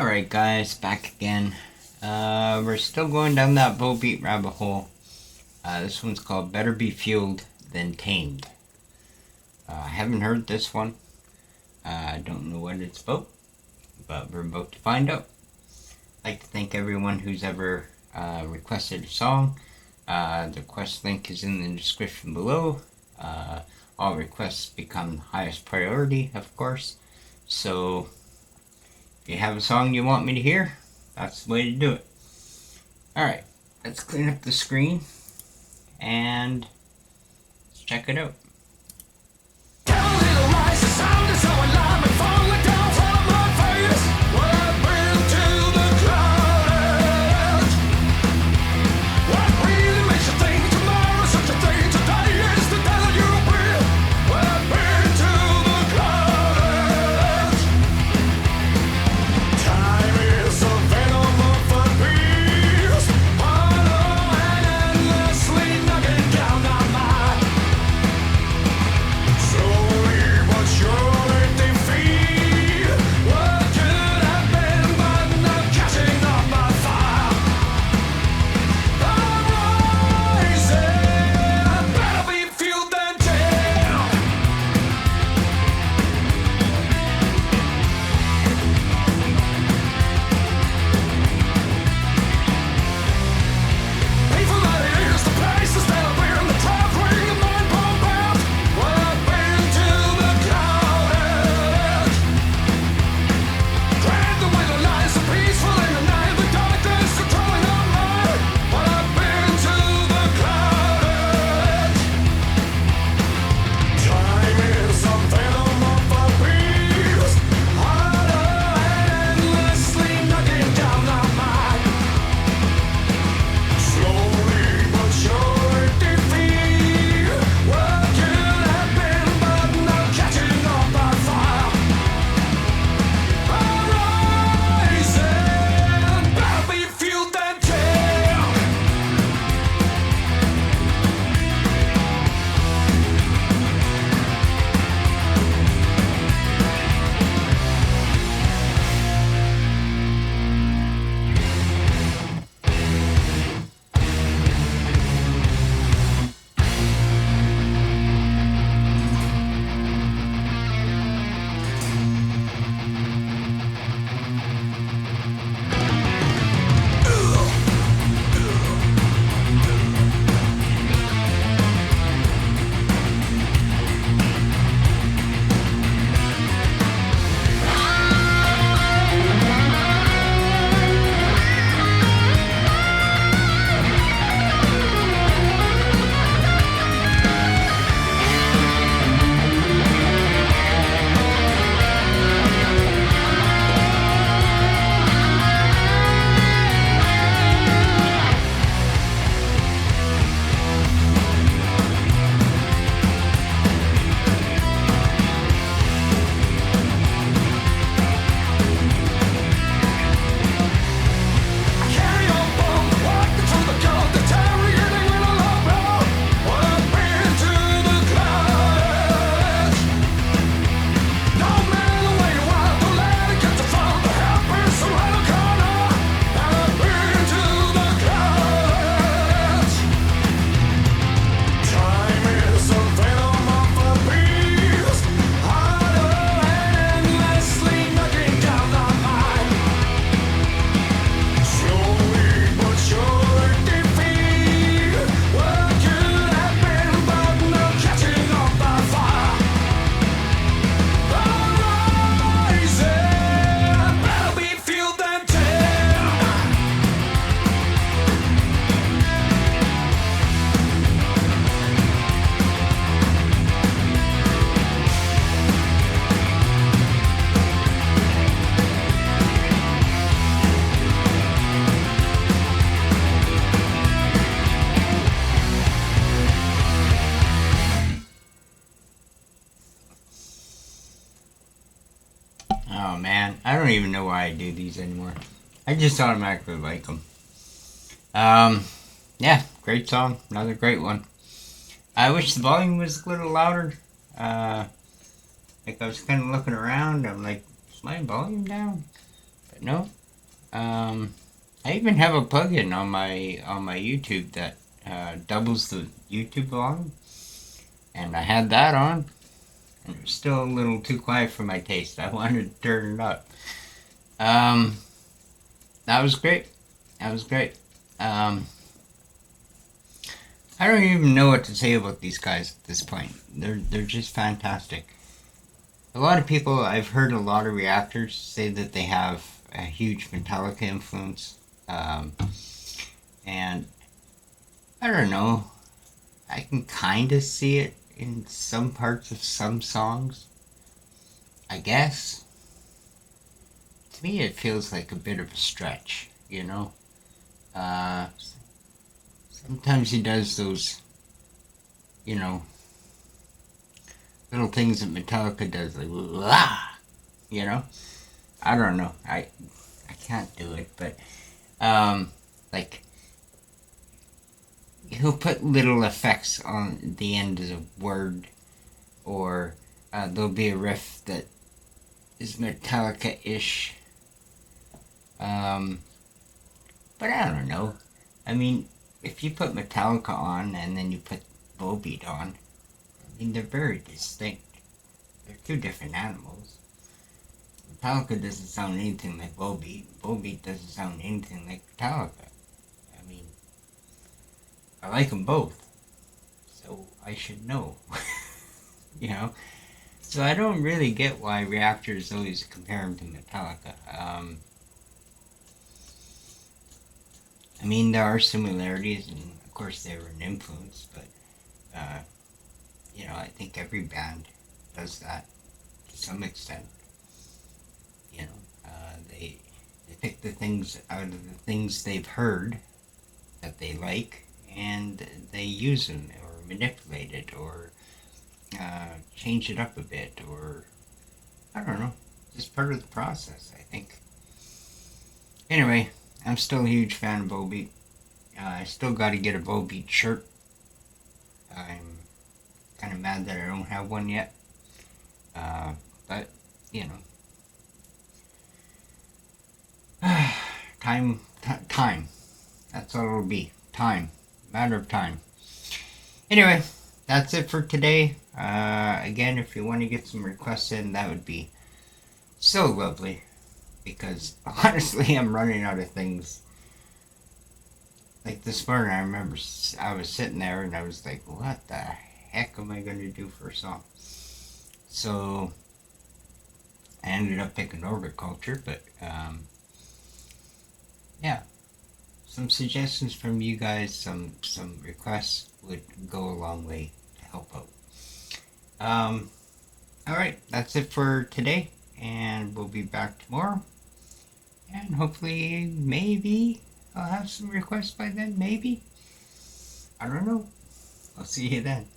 Alright guys, back again. We're still going down that Volbeat rabbit hole. This one's called Better Be Fueled Than Tamed. I haven't heard this one. I don't know what it's about, but we're about to find out. I'd like to thank everyone who's ever requested a song. The request link is in the description below. All requests become highest priority, of course. So if you have a song you want me to hear, that's the way to do it. Alright, let's clean up the screen and let's check it out. Oh man, I don't even know why I do these anymore. I just automatically like them. Yeah, great song. Another great one. I wish the volume was a little louder. Like I was kind of looking around. I'm like, is my volume down? But no, I even have a plugin on my YouTube that doubles the YouTube volume, and I had that on, and it was still a little too quiet for my taste. I wanted to turn it up. Um, that was great. That was great. I don't even know what to say about these guys at this point. They're just fantastic. A lot of people, I've heard a lot of reactors say that they have a huge Metallica influence. And I don't know. I can kind of see it in some parts of some songs. I guess. To me, it feels like a bit of a stretch, you know? Sometimes he does those, you know, little things that Metallica does, like, you know? I don't know. I can't do it, but, like, he'll put little effects on the end of a word, or there'll be a riff that is Metallica-ish. But I don't know. I mean, if you put Metallica on and then you put Volbeat on, I mean, they're very distinct. They're two different animals. Metallica doesn't sound anything like Volbeat. Volbeat doesn't sound anything like Metallica. I mean, I like them both, so I should know. You know? So I don't really get why reactors always compare them to Metallica. I mean, there are similarities, and of course they were an influence, but, you know, I think every band does that to some extent. You know, they pick the things out of the things they've heard that they like, and they use them, or manipulate it, or change it up a bit, or, I don't know, just part of the process, I think. Anyway, I'm still a huge fan of Volbeat. I still got to get a Volbeat shirt. I'm kind of mad that I don't have one yet. But, you know. Time. That's all it'll be. Time. Matter of time. Anyway, that's it for today. Again, if you want to get some requests in, that would be so lovely. Because, honestly, I'm running out of things. Like this morning, I remember I was sitting there and I was like, what the heck am I going to do for a song? So, I ended up picking Orbit Culture, but, yeah. Some suggestions from you guys, some requests would go a long way to help out. Alright, that's it for today, and we'll be back tomorrow. And hopefully, maybe, I'll have some requests by then, maybe. I don't know. I'll see you then.